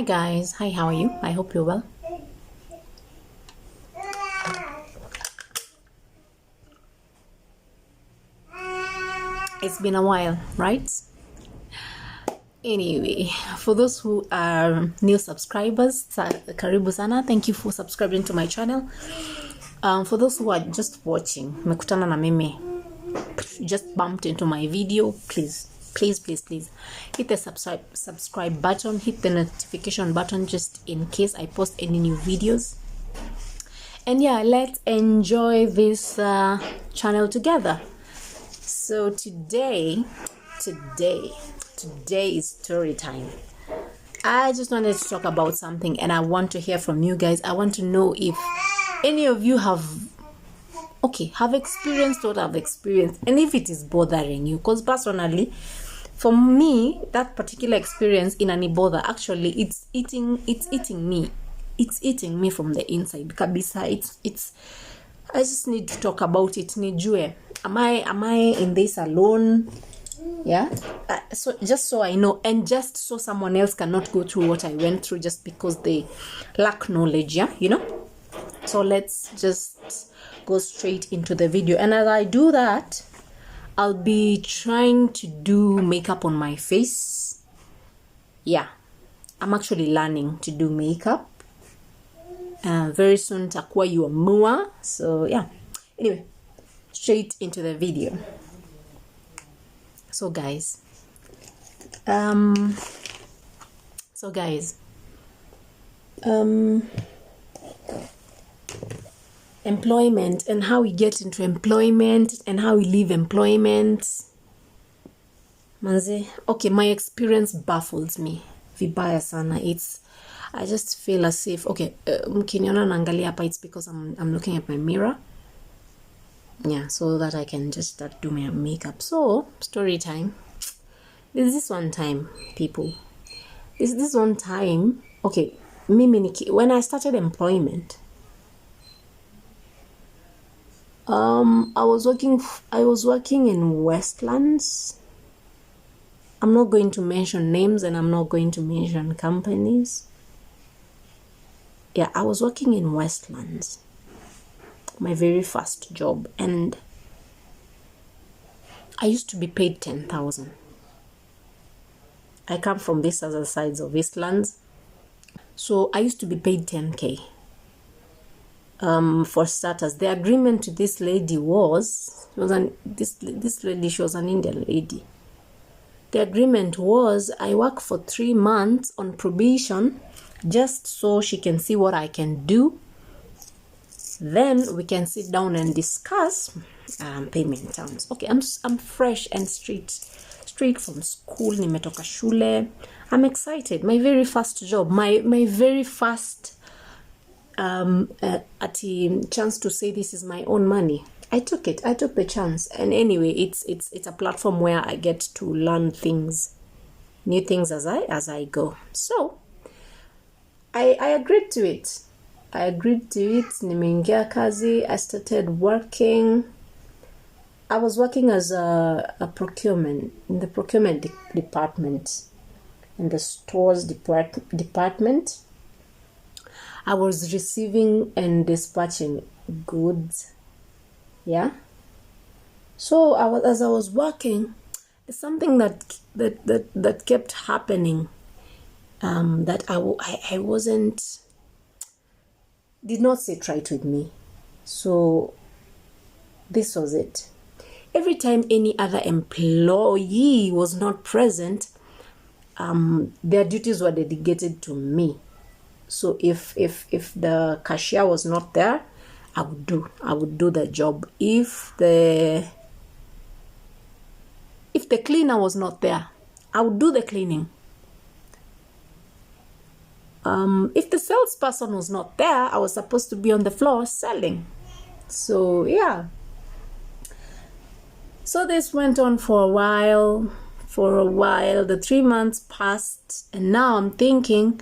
guys, hi, how are you? I hope you're well. It's been a while, right? Anyway, for those who are new subscribers, karibu sana. Thank you for subscribing to my channel. For those who are just watching, mekutana na mimi, just bumped into my video, please hit the subscribe button, hit the notification button just in case I post any new videos. And yeah, let's enjoy this channel together. So today is story time. I just wanted to talk about something and I want to hear from you guys. I want to know if any of you have experienced what I've experienced and if it is bothering you, because personally for me that particular experience inanibother. Actually it's eating me from the inside kabisa. It's I just need to talk about it. Nijue, am I in this alone? Yeah, so just so I know, and just so someone else cannot go through what I went through just because they lack knowledge. Yeah, you know. So let's just go straight into the video, and as I do that, I'll be trying to do makeup on my face. Yeah, I'm actually learning to do makeup. Very soon takuwa you mua. So yeah, anyway, straight into the video. So guys, employment and how we get into employment and how we leave employment. Manze, okay, my experience baffles me vibaya sana. I just feel as if, mkiniona naangalia hapa, it's because I'm looking at my mirror. Yeah, so that I can just start doing my makeup. So, story time. This one time, people. This one time, okay, when I started employment, I was working in Westlands. I'm not going to mention names and I'm not going to mention companies. Yeah, I was working in Westlands. My very first job, and I used to be paid 10,000. I come from this other sides of Eastlands, so I used to be paid 10k. For starters, the agreement to this lady was, this lady, she was an Indian lady. The agreement was I work for 3 months on probation, just so she can see what I can do. Then we can sit down and discuss payment terms. Okay, I'm fresh and straight from school. Nimetoka shule. I'm excited. My very first job. My very first chance to say this is my own money. I took it. I took the chance. And anyway, it's a platform where I get to learn new things as I go. So I agreed to it. Nimeingia kazi. I started working. I was working as a procurement in the procurement department, in the stores department. I was receiving and dispatching goods. Yeah. So as I was working, there's something that kept happening. That I wasn't. Did not sit right with me. So this was it. Every time any other employee was not present, their duties were dedicated to me. So if the cashier was not there, I would do the job. If the cleaner was not there, I would do the cleaning. If the salesperson was not there, I was supposed to be on the floor selling. So yeah. So this went on for a while. The 3 months passed, and now I'm thinking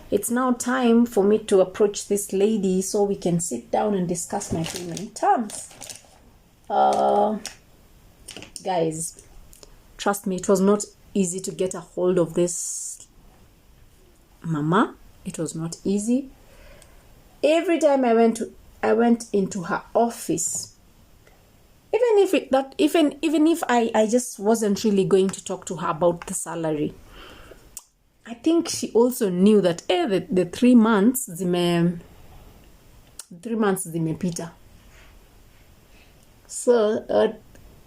it's now time for me to approach this lady so we can sit down and discuss my payment terms. Guys, trust me, it was not easy to get a hold of this mama. It was not easy. Every time I went into her office, even if I just wasn't really going to talk to her about the salary, I think she also knew that the 3 months zimepita. So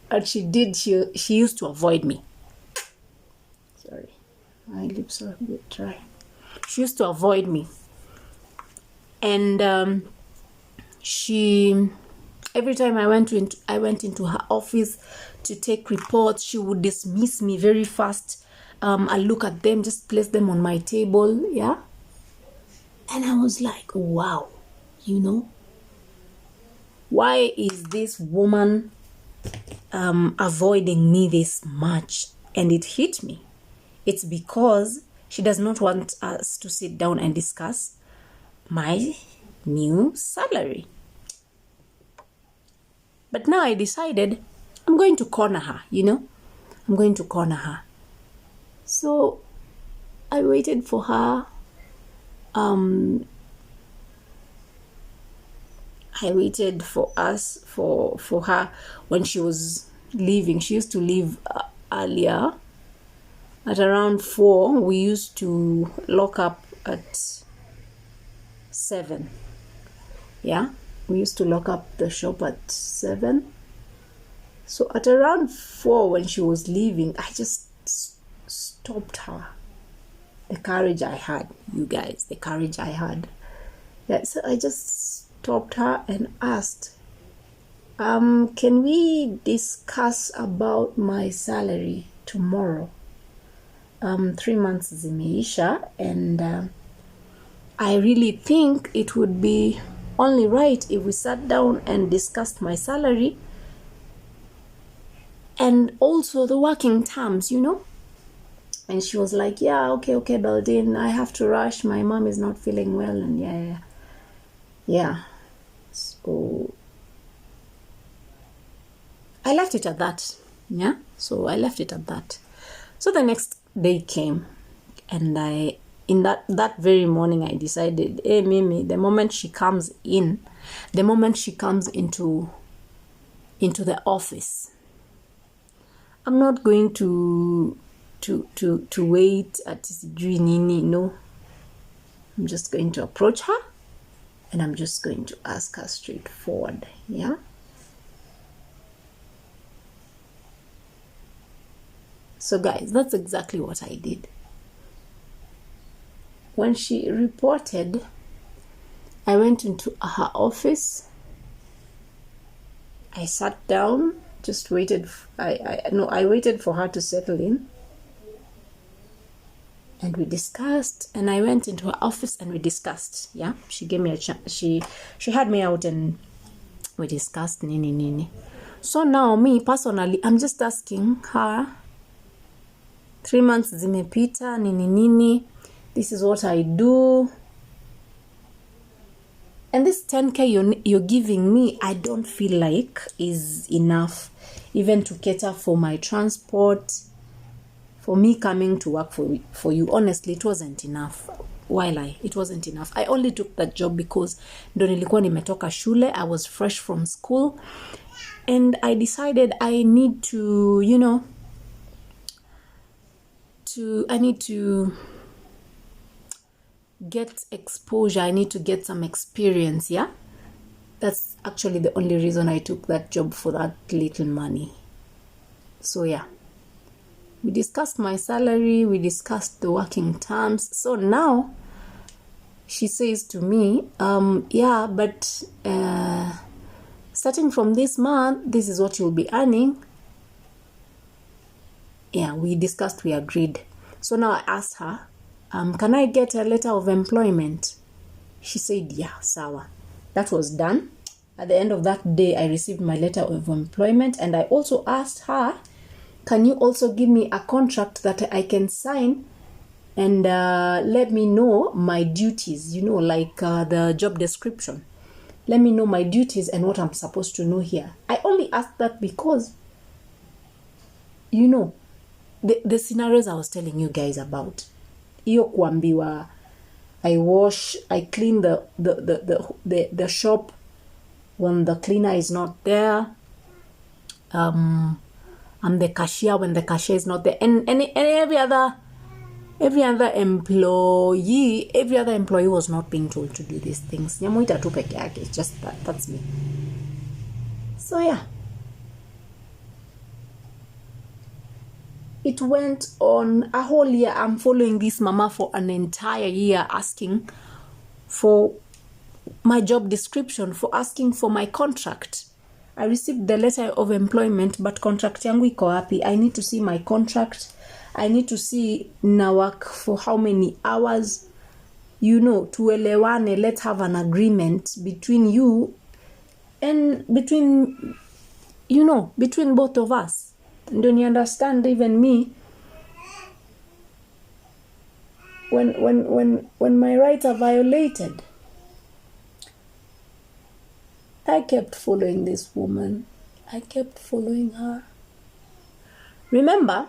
what she did, she used to avoid me. Sorry, my lips are a bit dry. She used to avoid me, and every time I went into her office to take reports, she would dismiss me very fast. I look at them, just place them on my table, yeah. And I was like, wow, why is this woman avoiding me this much? And it hit me. It's because she does not want us to sit down and discuss my new salary. But now I decided I'm going to corner her, I'm going to corner her. So I waited for her. I waited for her when she was leaving. She used to leave earlier. At around 4, we used to lock up at 7. Yeah, we used to lock up the shop at 7. So at around 4, when she was leaving, I just stopped her. The courage I had, you guys, the courage I had. Yeah, so I just stopped her and asked, can we discuss about my salary tomorrow? 3 months zimeisha, and I really think it would be only right if we sat down and discussed my salary and also the working terms, And she was like, yeah, okay, Beldin, I have to rush. My mom is not feeling well, and yeah. So I left it at that. Yeah. So I left it at that. So the next day came, and in that very morning, I decided, hey, Mimi, the moment she comes into the office, I'm not going to wait at Nini. No, I'm just going to approach her, and I'm just going to ask her straightforward. Yeah. So guys, that's exactly what I did. When she reported, I went into her office. I sat down, just waited. I waited for her to settle in. And we discussed, and I went into her office and we discussed. Yeah, she gave me a chance. She had me out and we discussed nini. So now me personally, I'm just asking her, 3 months zimepita, nini. This is what I do. And this 10K you're giving me, I don't feel like is enough even to cater for my transport. For me coming to work for you, honestly, it wasn't enough. It wasn't enough. I only took that job because ndo nilikuwa nimetoka shule. I was fresh from school. And I decided I need to, I need to get exposure. I need to get some experience, yeah? That's actually the only reason I took that job, for that little money. So, yeah. We discussed my salary. We discussed the working terms. So now she says to me, yeah, but starting from this month, this is what you'll be earning. Yeah, we discussed, we agreed. So now I asked her, can I get a letter of employment? She said, yeah, sawa. That was done. At the end of that day, I received my letter of employment, and I also asked her, can you also give me a contract that I can sign and let me know my duties, like the job description. Let me know my duties and what I'm supposed to know here. I only asked that because, the scenarios I was telling you guys about. Iyo kuambiwa I wash, I clean the shop when the cleaner is not there. I'm the cashier when the cashier is not there. And every other employee was not being told to do these things. Nyamoita tu peke yake. It's just that's me. So yeah. It went on a whole year. I'm following this mama for an entire year, asking for my job description, for asking for my contract. I received the letter of employment, but contract yangu iko wapi? I need to see my contract. I need to see na work for how many hours. Tuelewane, let's have an agreement between you and between both of us. Don't you understand? Even me, when my rights are violated, I kept following this woman. I kept following her. Remember,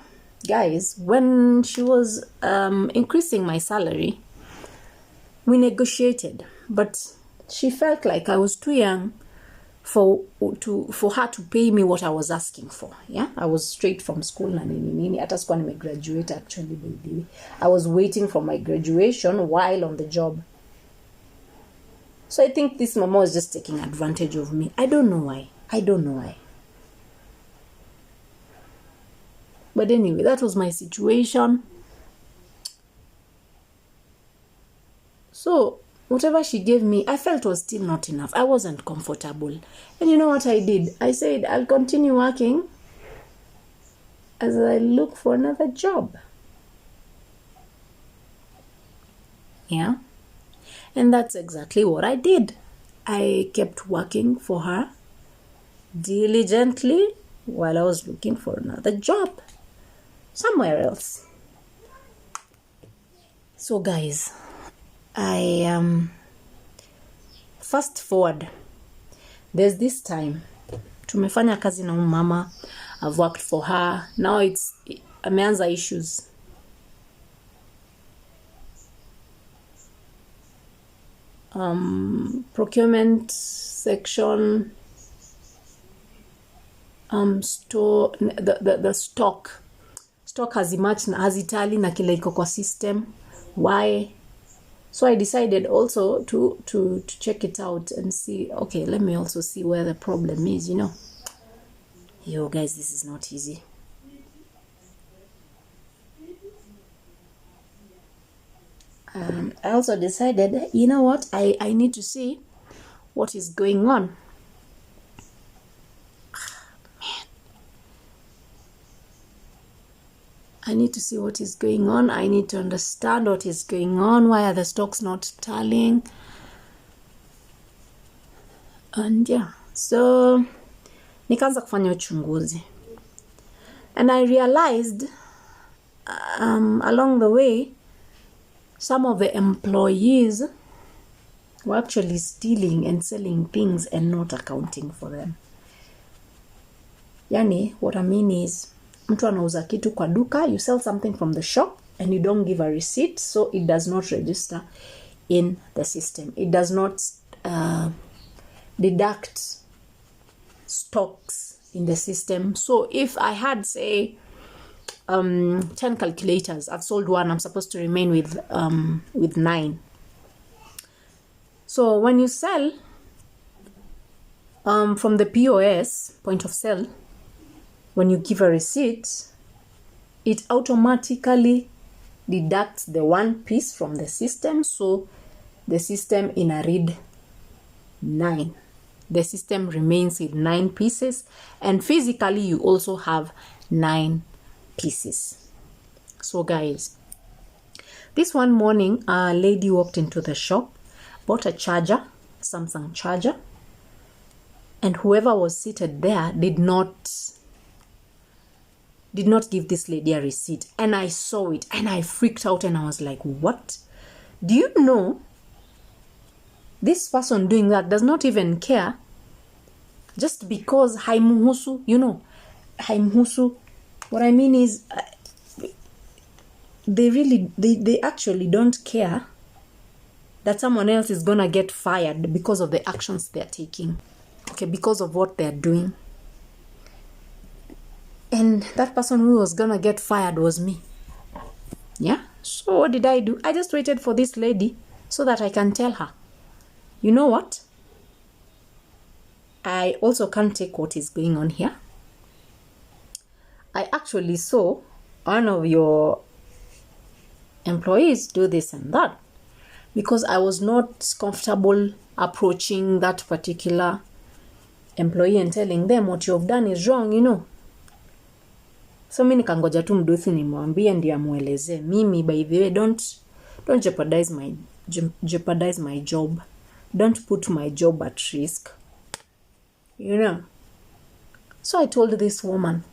guys, when she was increasing my salary, we negotiated, but she felt like I was too young for her to pay me what I was asking for. Yeah, I was straight from school na nini. Hata sikuwa nimegraduate actually, baby. I was waiting for my graduation while on the job. So I think this mama was just taking advantage of me. I don't know why. But anyway, that was my situation. So whatever she gave me, I felt was still not enough. I wasn't comfortable. And you know what I did? I said, I'll continue working as I look for another job. Yeah. And that's exactly what I did. I kept working for her diligently while I was looking for another job somewhere else. So guys, I fast forward. There's this time tumefanya kazi na mama. I've worked for her. Now ameanza issues. Procurement section, store, the stock hazitali na kile iko kwa system. Why? So I decided also to check it out and see, okay, let me also see where the problem is, Yo guys, this is not easy. I also decided, you know what, I need to see what is going on. Man. I need to see what is going on. I need to understand what is going on. Why are the stocks not tallying? And yeah, so nikaanza kufanya uchunguzi. And I realized along the way, some of the employees were actually stealing and selling things and not accounting for them. Yani, what I mean is, mtu anauza kitu kwa duka, you sell something from the shop and you don't give a receipt, so it does not register in the system. It does not deduct stocks in the system. So if I had, say, 10 calculators, I've sold one, I'm supposed to remain with 9. So when you sell from the POS, point of sale, when you give a receipt, it automatically deducts the one piece from the system. So the system in a read 9. The system remains with 9 pieces, and physically you also have 9 pieces. So guys, this one morning, a lady walked into the shop, bought a charger, Samsung charger, and whoever was seated there did not give this lady a receipt. And I saw it and I freaked out and I was like, what? Do you know this person doing that does not even care, just because haimuhusu, haimuhusu. What I mean is, they actually don't care that someone else is gonna get fired because of the actions they're taking, okay, because of what they're doing. And that person who was gonna get fired was me. Yeah. So what did I do? I just waited for this lady so that I can tell her, you know what? I also can't take what is going on here. I actually saw one of your employees do this and that, because I was not comfortable approaching that particular employee and telling them what you have done is wrong, you know. So mimi nikangoja tu mdosi nimwambie ndiye amueleze. Mimi, by the way, don't jeopardize my job. Don't put my job at risk. You know. So I told this woman,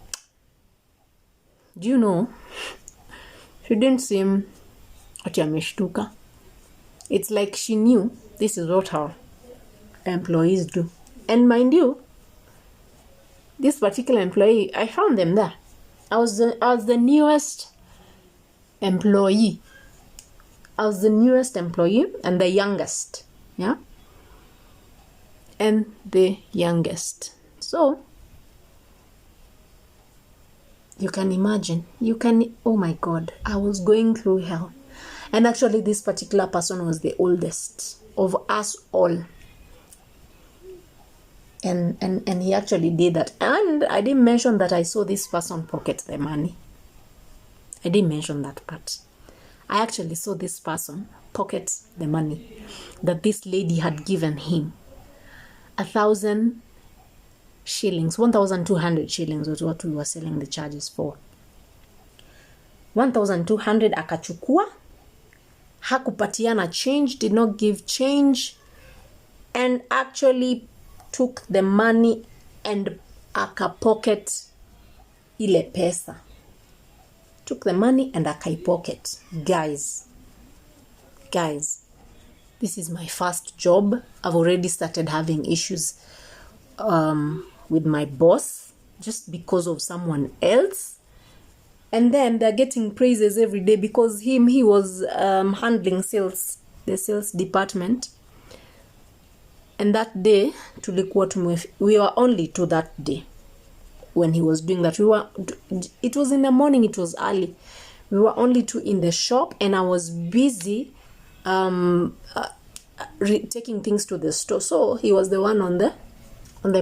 do you know, she didn't seem ati ameshtuka. It's like she knew this is what her employees do. And mind you, this particular employee, I found them there. I was the newest employee. I was the newest employee and the youngest. Yeah? And the youngest. So, you can imagine. Oh my God, I was going through hell. And actually, this particular person was the oldest of us all. And he actually did that. And I didn't mention that I saw this person pocket the money. I didn't mention that part. I actually saw this person pocket the money that this lady had given him. 1,000 shillings, 1,200 shillings was what we were selling the charges for. 1,200 akachukua, hakupatiana change, did not give change, and actually took the money and akapocket ile pesa. Took the money and akaipocket. Guys, this is my first job. I've already started having issues with my boss just because of someone else. And then they're getting praises every day because he was handling sales, the sales department. And that day, we were only two that day when he was doing that. It was in the morning, it was early. We were only two in the shop, and I was busy taking things to the store. So he was the one on the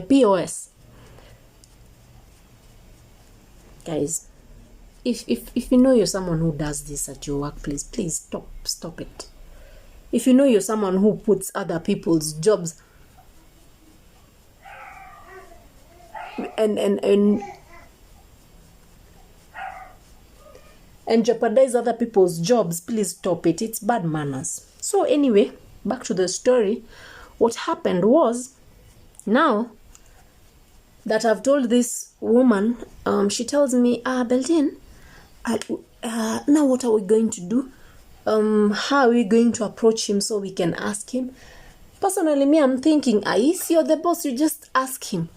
POS. Guys, if you know you're someone who does this at your workplace, please stop it. If you know you're someone who puts other people's jobs and jeopardize other people's jobs, please stop it. It's bad manners. So anyway, back to the story. What happened was, now that I've told this woman, she tells me, Beldin, now what are we going to do? How are we going to approach him so we can ask him? Personally, me, I'm thinking, if you're the boss, you just ask him.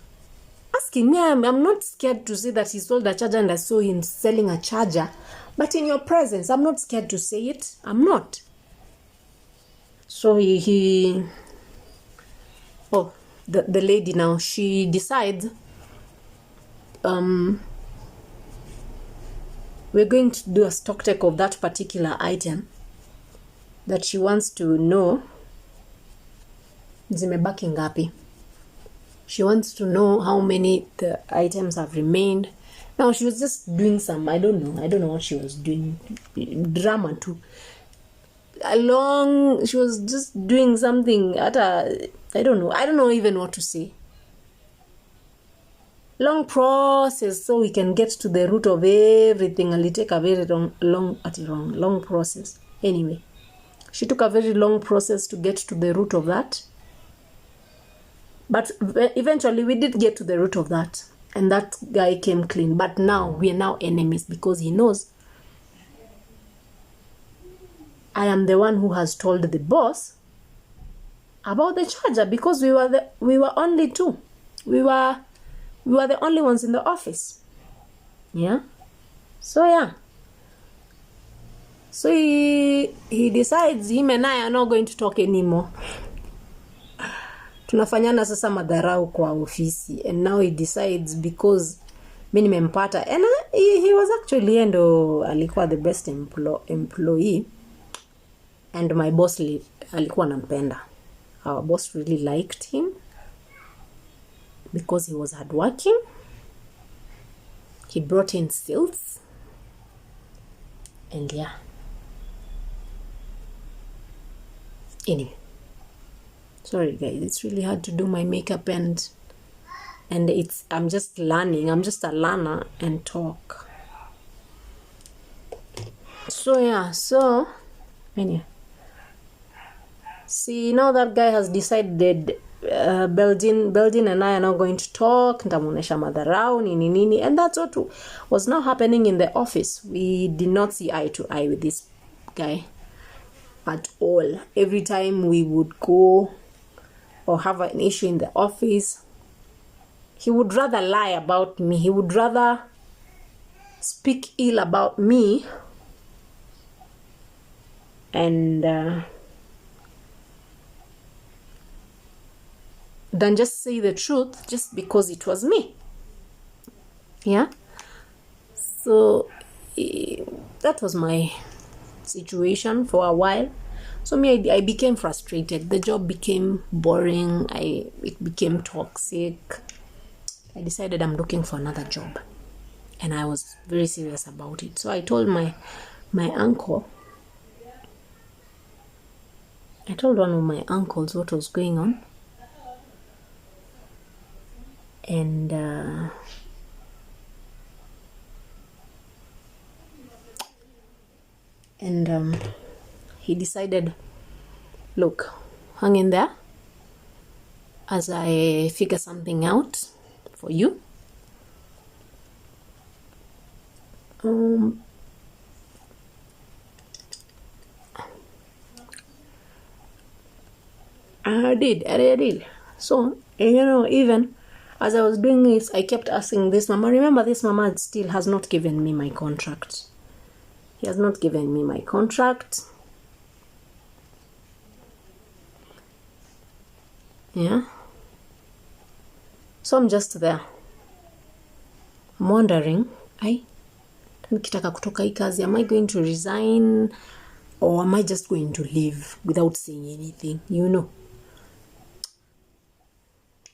Ask him. I'm not scared to say that he sold a charger and I saw him selling a charger. But in your presence, I'm not scared to say it. I'm not. So the lady now, she decides, we're going to do a stock take of that particular item that she wants to know zimebaki ngapi. She wants to know how many the items have remained. Now she was just doing some, I don't know what she was doing, drama too. She was just doing something I don't know even what to say. Long process so we can get to the root of everything, and it take a very long process. Anyway, she took a very long process to get to the root of that. But eventually we did get to the root of that, and that guy came clean. But now we are now enemies because he knows I am the one who has told the boss about the charger, because we were only two. We were the only ones in the office. Yeah. So yeah. So he decides him and I are not going to talk anymore. Tunafanyana sasa madharau kwa ofisi, and now he decides because mimi nimempata, and he was actually ndo alikuwa the best employee, and my boss alikuwa anampenda. Our boss really liked him because he was hardworking. He brought in sales, and yeah. Anyway, sorry guys, it's really hard to do my makeup, and I'm just learning. I'm just a learner and talk. So yeah, anyway. See, now that guy has decided Beldin and I are not going to talk, nitamuonesha madharau nini, and that's what was now happening in the office. We did not see eye to eye with this guy at all. Every time we would go or have an issue in the office, he would rather lie about me. He would rather speak ill about me and than just say the truth just because it was me. Yeah. So that was my situation for a while. So I became frustrated. The job became boring. It became toxic. I decided I'm looking for another job, and I was very serious about it. So I told my uncle. I told one of my uncles what was going on, and he decided, look, hang in there as I figure something out for you. I did. So, even as I was doing this, I kept asking this mama. Remember, this mama still has not given me my contract. He has not given me my contract. Yeah. So I'm just there. I'm wondering, nikitaka kutoka hii kazi, am I going to resign or am I just going to leave without saying anything,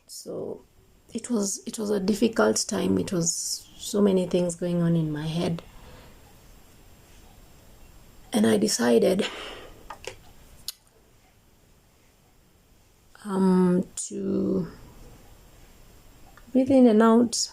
So it was a difficult time. It was so many things going on in my head. And I decided to breathe in and out.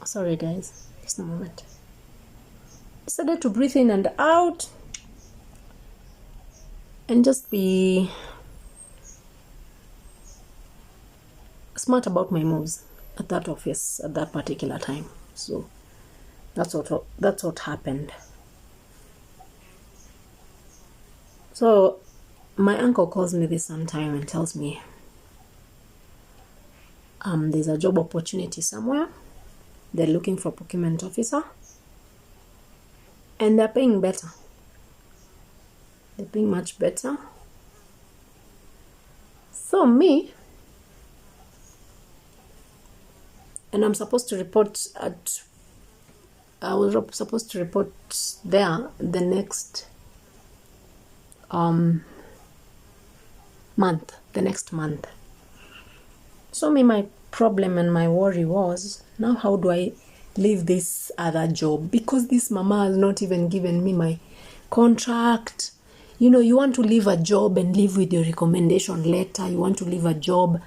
Sorry guys, just a moment. Decided to breathe in and out and just be smart about my moves at that office at that particular time. So that's what happened. So my uncle calls me this sometime and tells me there's a job opportunity somewhere. They're looking for a procurement officer, and they're paying better. They're paying much better. So and I'm supposed to report I was supposed to report there the next next month. So my problem and my worry was, now how do I leave this other job? Because this mama has not even given me my contract. You want to leave a job and leave with your recommendation letter. You want to leave a job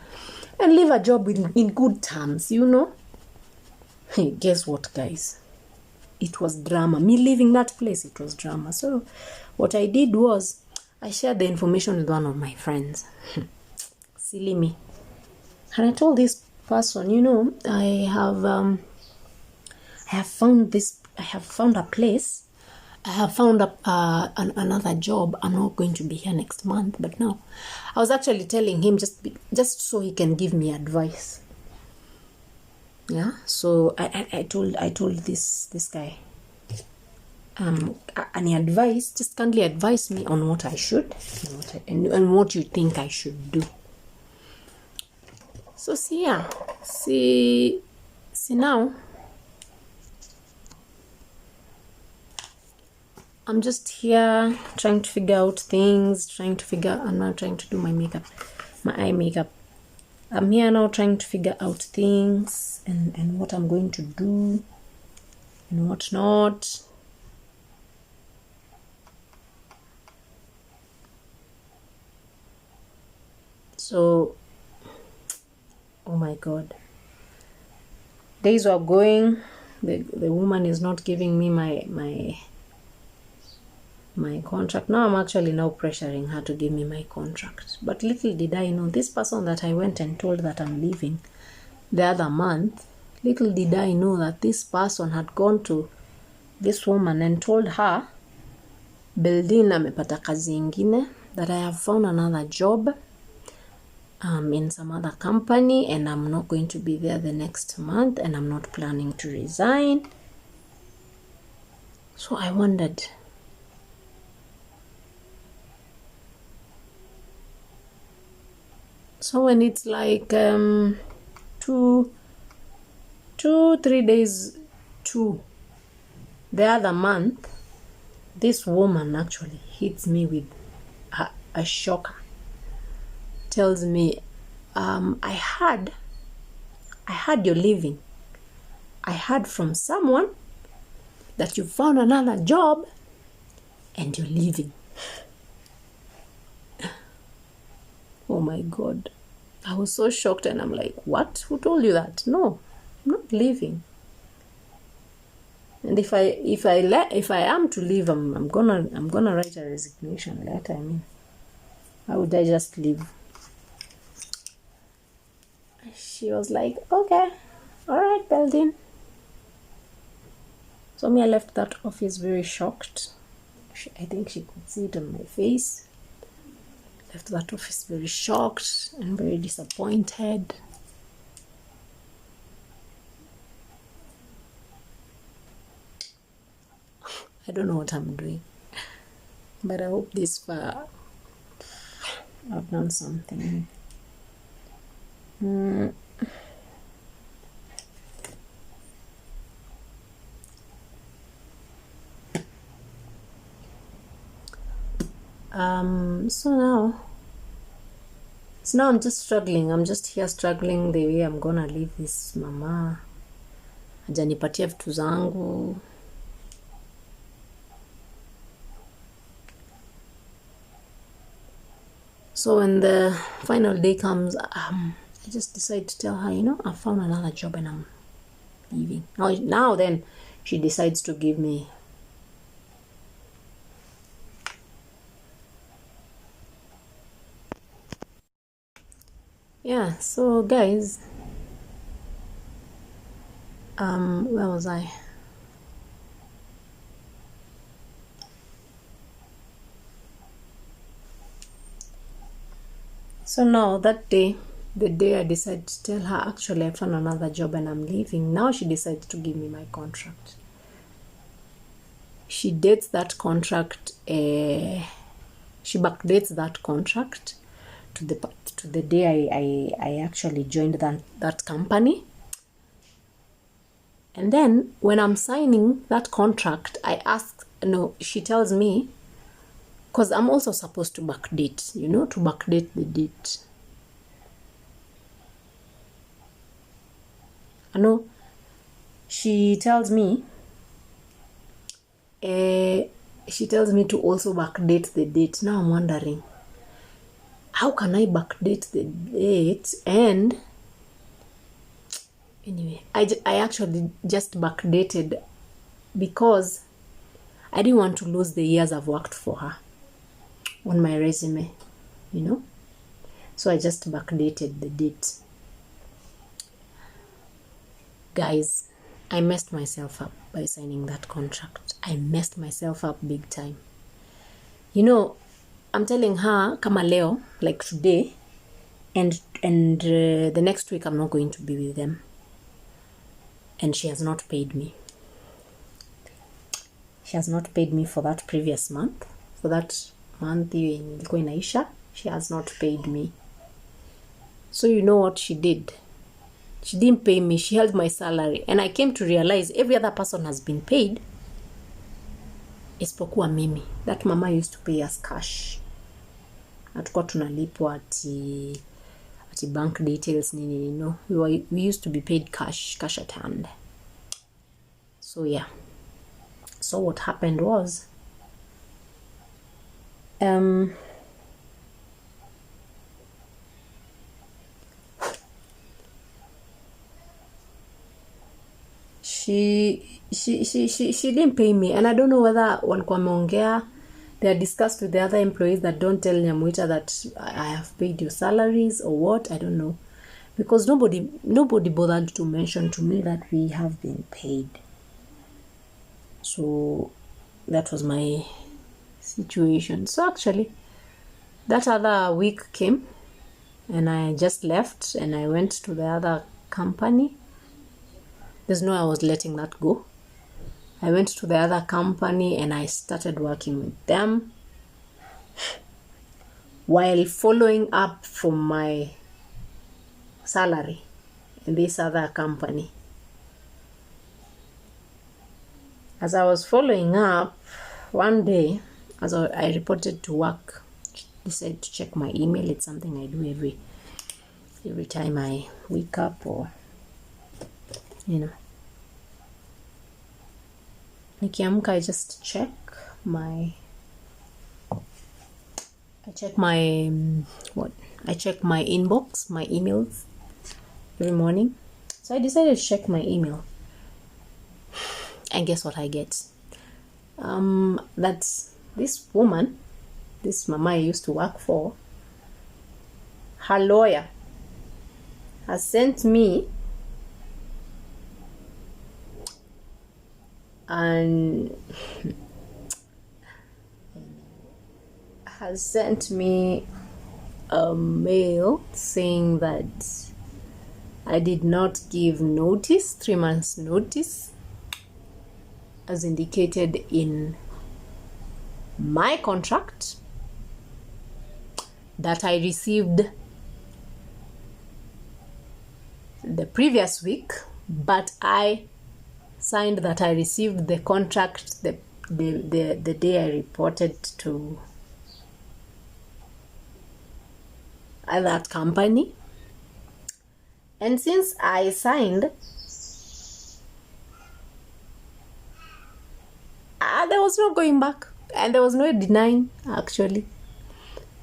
and leave a job in good terms, Hey, guess what, guys? It was drama. Me leaving that place, it was drama. So what I did was I shared the information with one of my friends. Silly me. And I told this person, I have found a place. I have found another job. I'm not going to be here next month, but now I was actually telling him just so he can give me advice. Yeah, so I told this guy, any advice, just kindly advise me on what I should and what you think I should do. So see now, I'm just here trying to figure out things, I'm now trying to do my eye makeup. I'm here now trying to figure out things and what I'm going to do and what not. So, oh my God. Days were going. The woman is not giving me my contract. Now I'm actually pressuring her to give me my contract. But little did I know, this person that I went and told that I'm leaving the other month, little did I know that this person had gone to this woman and told her, Beldin amepata kazi ingine, that I have found another job in some other company and I'm not going to be there the next month and I'm not planning to resign. So I wondered, so when it's like 3 days to the other month, this woman actually hits me with a shocker. Tells me, I heard you're leaving. I heard from someone that you found another job and you're leaving. Oh my God. I was so shocked and I'm like, what? Who told you that? No, I'm not leaving. And if I am to leave, I'm gonna write a resignation letter. I mean, how would I just leave? She was like, okay, all right, Beldin. So I left that office very shocked. I think she could see it on my face. Left that office very shocked and very disappointed. I don't know what I'm doing, but I hope this far I've done something. So now I'm just struggling. I'm just here struggling the way I'm gonna leave this mama. Hajanipatia vitu zangu. So when the final day comes, I just decide to tell her, I found another job and I'm leaving. Now then, she decides to give me. Yeah, so guys, where was I? So now that day, the day I decided to tell her, actually I found another job and I'm leaving, now she decides to give me my contract. She dates that contract, she backdates that contract to the day I actually joined that company. And then when I'm signing that contract, she tells me, because I'm also supposed to backdate, to backdate the date. She tells me to also backdate the date. Now I'm wondering, how can I backdate the date? And anyway, I actually just backdated because I didn't want to lose the years I've worked for her on my resume, So I just backdated the date. Guys, I messed myself up by signing that contract. I messed myself up big time. I'm telling her, kama leo, like today, and the next week I'm not going to be with them. And she has not paid me. She has not paid me for that previous month. For that month ilikuwa inaisha, she has not paid me. So you know what she did? She didn't pay me. She held my salary. And I came to realize every other person has been paid. Isipokuwa mimi. That mama used to pay us cash. Hatukuwa tunalipwa ati bank details nini. We used to be paid cash at hand. So yeah. So what happened was she didn't pay me, and I don't know whether walikuwa wameongea, they are discussed with the other employees that don't tell Nyamoita that I have paid your salaries or what. I don't know, because nobody bothered to mention to me that we have been paid. So that was my situation. So actually that other week came and I just left and I went to the other company. There's no I was letting that go. I went to the other company and I started working with them while following up from my salary in this other company. As I was following up, one day, as I reported to work, I decided to check my email. It's something I do every time I wake up, or nikiamka, I just check my inbox, my emails every morning. So I decided to check my email. And guess what I get? That's this woman, this mama I used to work for, her lawyer has sent me a mail saying that I did not give notice, 3 months notice, as indicated in my contract that I received the previous week, but I signed that I received the contract the day I reported to that company. And since I signed, there was no going back and there was no denying. Actually,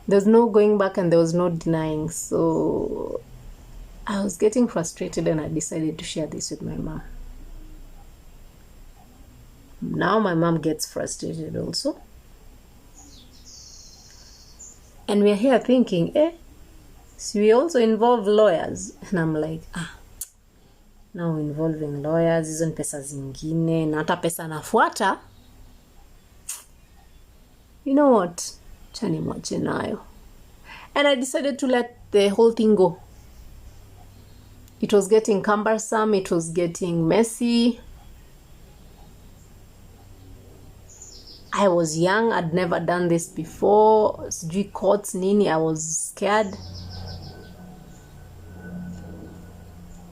there's no going back and there was no denying. So I was getting frustrated and I decided to share this with my mom. Now my mom gets frustrated also, and we're here thinking, so we also involve lawyers. And I'm like, now involving lawyers, hizo ni pesa zingine, na hata pesa nafuata. You know what? Chani mwache nayo. And I decided to let the whole thing go. It was getting cumbersome, it was getting messy. I was young, I'd never done this before. Sijui courts nini, I was scared.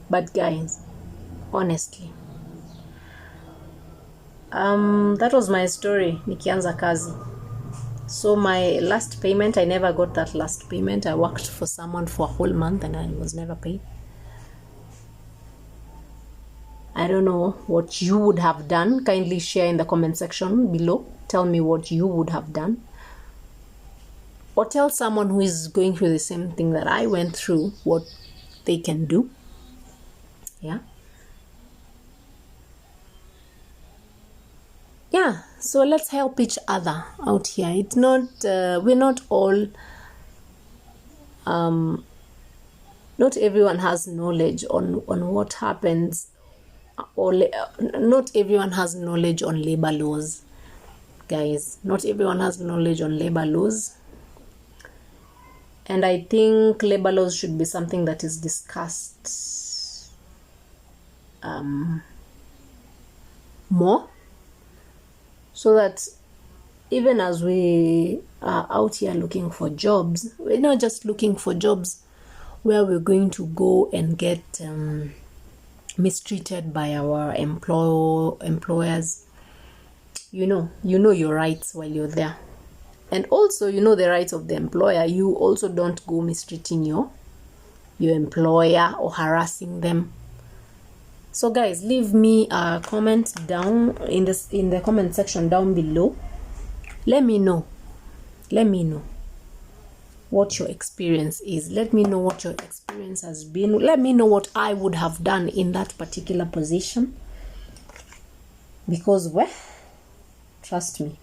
But guys, honestly, that was my story nikianza kazi. So my last payment, I never got that last payment. I worked for someone for a whole month and I was never paid. I don't know what you would have done. Kindly share in the comment section below. Tell me what you would have done. Or tell someone who is going through the same thing that I went through what they can do. Yeah. Yeah, so let's help each other out here. It's not, we're not all, not everyone has knowledge on what happens not everyone has knowledge on labor laws, guys. Not everyone has knowledge on labor laws. And I think labor laws should be something that is discussed more, so that even as we are out here looking for jobs, we're not just looking for jobs where we're going to go and get mistreated by our employers. You know your rights while you're there. And also, you know the rights of the employer. You also don't go mistreating your employer or harassing them. So guys, leave me a comment down in the comment section down below. Let me know what your experience is. Let me know what your experience has been. Let me know what I would have done in that particular position. Because, well, trust me,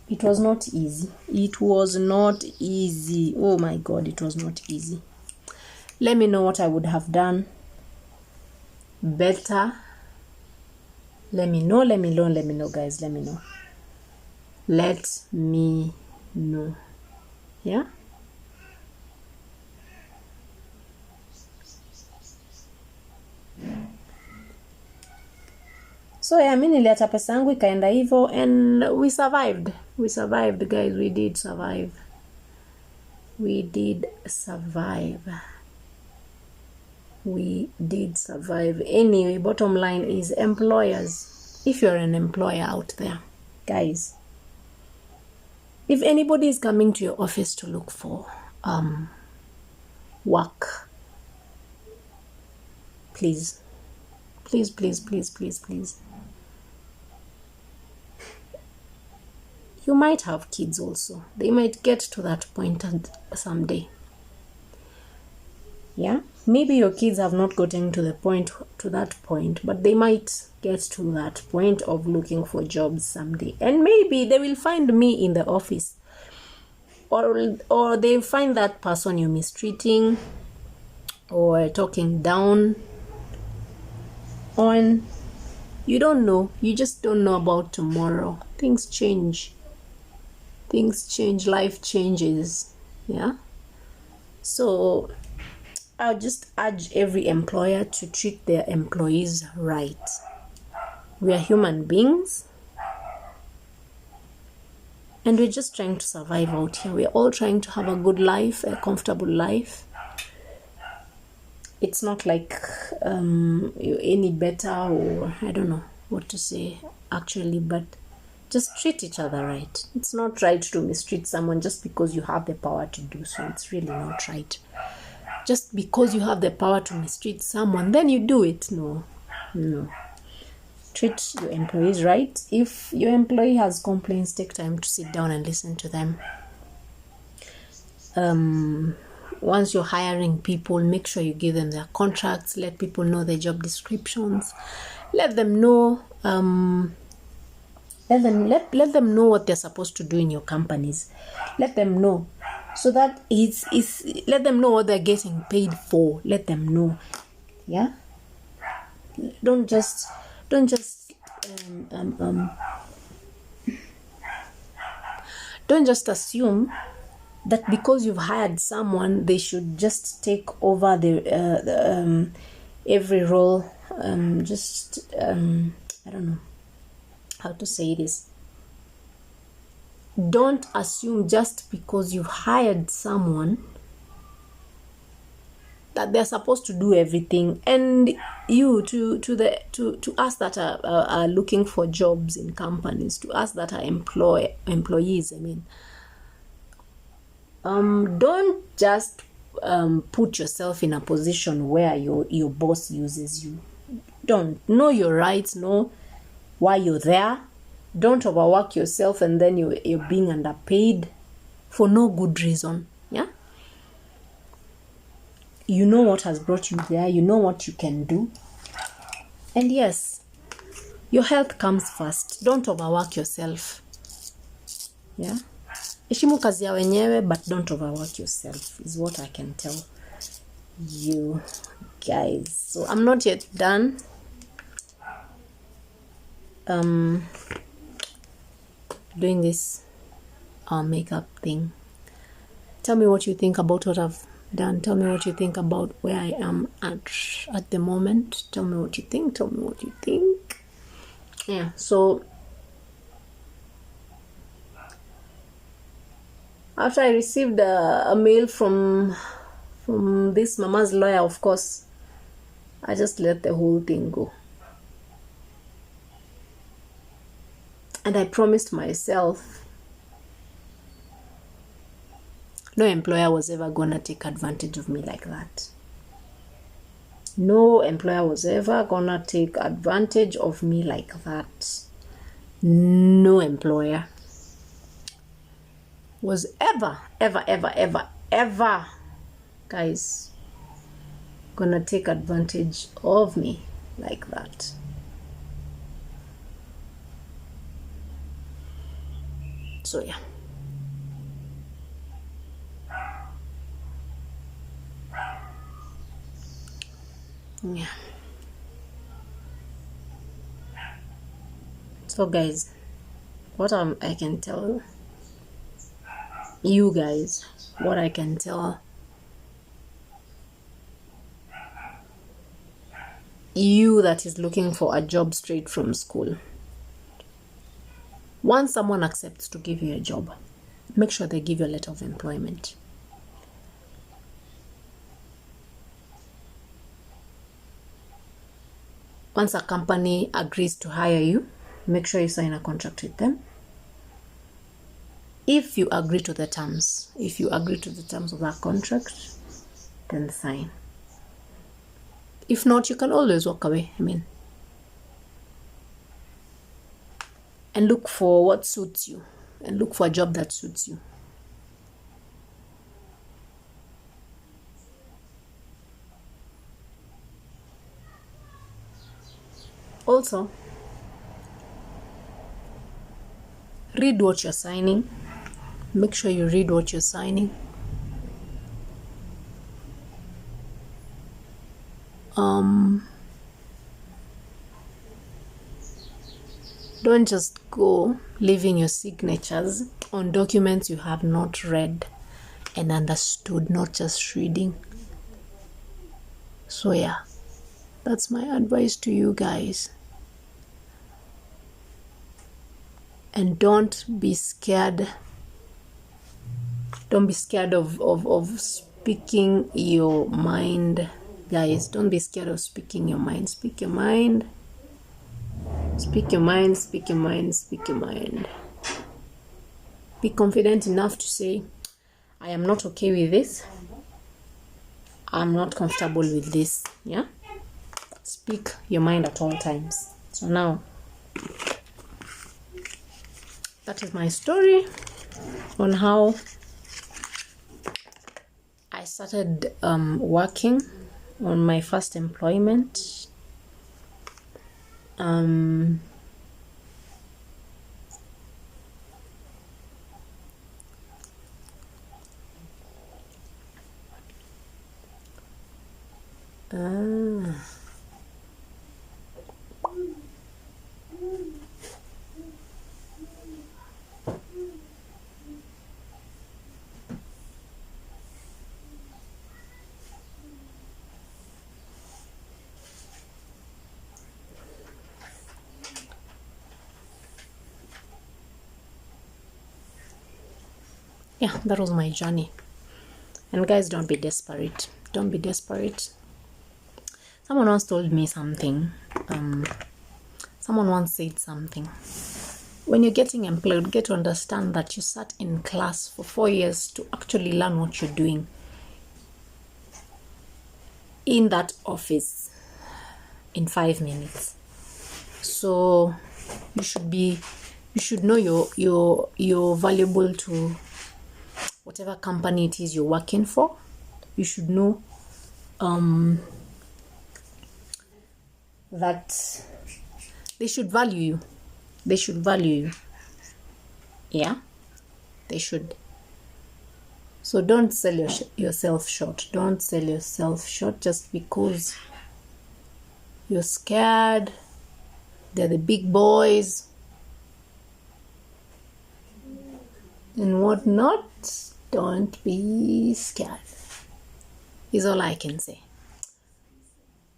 it was not easy. It was not easy. Oh my God, it was not easy. Let me know what I would have done better. Let me know, guys. Let me know. Let me know. Yeah? So yeah, mimi niliacha pesa yangu ikaenda hivyo, and we survived. We survived, guys. We did survive. We did survive. Anyway, bottom line is, employers, if you're an employer out there, guys, if anybody is coming to your office to look for work, please, you might have kids also. They might get to that point someday. Yeah, maybe your kids have not gotten to that point, but they might get to that point of looking for jobs someday, and maybe they will find me in the office, or they find that person you're mistreating or talking down on. You don't know. You just don't know about tomorrow. Things change. Life changes. Yeah. So I'll just urge every employer to treat their employees right. We are human beings, and we're just trying to survive out here. We're all trying to have a good life, a comfortable life. It's not like you're any better, or I don't know what to say actually, but just treat each other right. It's not right to mistreat someone just because you have the power to do so. It's really not right. Just because you have the power to mistreat someone, then you do it. No. Treat your employees right. If your employee has complaints, take time to sit down and listen to them. Once you're hiring people, make sure you give them their contracts. Let people know their job descriptions. Let them know. Let them know what they're supposed to do in your companies. Let them know, so that it's let them know what they're getting paid for. Let them know. Yeah. Don't just assume that because you've hired someone, they should just take over the every role. I don't know how to say this. Don't assume just because you've hired someone that they're supposed to do everything, and you to us that are looking for jobs in companies, to us that are employees. I mean, don't just put yourself in a position where your boss uses you. Don't know your rights. Know why you're there. Don't overwork yourself, and then you're being underpaid for no good reason. Yeah. You know what has brought you there. You know what you can do. And yes, your health comes first. Don't overwork yourself. Yeah. Heshimu kazi ya wenyewe, but don't overwork yourself, is what I can tell you guys. So I'm not yet done. doing this makeup thing. Tell me what you think about what I've done. Tell me what you think about where I am at the moment. Tell me what you think. Tell me what you think. Yeah, so after I received a mail from this mama's lawyer, of course, I just let the whole thing go. And I promised myself no employer was ever gonna take advantage of me like that. No employer was ever gonna take advantage of me like that. No employer was ever, guys, gonna take advantage of me like that. So yeah. Yeah. So guys, what I can tell you guys, what I can tell you that is looking for a job straight from school. Once someone accepts to give you a job, make sure they give you a letter of employment. Once a company agrees to hire you, make sure you sign a contract with them. If you agree to the terms, of that contract, then sign. If not, you can always walk away. And look for what suits you, and look for a job that suits you. Also, read what you're signing. Make sure you read what you're signing. Don't just go leaving your signatures on documents you have not read and understood, not just reading. So yeah, that's my advice to you guys. And don't be scared. Don't be scared of speaking your mind, guys. Don't be scared of speaking your mind. Speak your mind. Speak your mind, speak your mind, speak your mind. Be confident enough to say, I am not okay with this. I'm not comfortable with this. Yeah? Speak your mind at all times. So now, that is my story on how I started working on my first employment. Yeah, that was my journey. And guys, don't be desperate. Don't be desperate. Someone once told me something. Someone once said something. When you're getting employed, get to understand that you sat in class for 4 years to actually learn what you're doing in that office in 5 minutes. So you should know you're valuable to whatever company it is you're working for. You should know that they should value you. They should value you. Yeah, they should. So don't sell yourself short. Don't sell yourself short just because you're scared They're the big boys and whatnot. Don't be scared, is all I can say.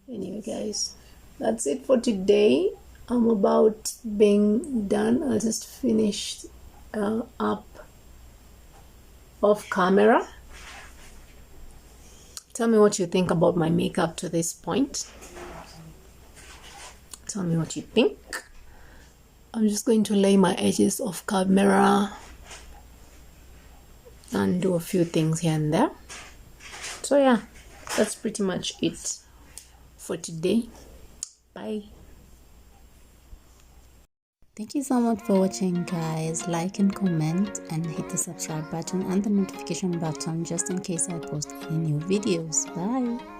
Anyway, guys, that's it for today. I'm about being done. I'll just finish up off camera. Tell me what you think about my makeup to this point. Tell me what you think. I'm just going to lay my edges off camera and do a few things here and there. So yeah, that's pretty much it for today. Bye. Thank you so much for watching, guys. Like and comment and hit the subscribe button and the notification button just in case I post any new videos. Bye.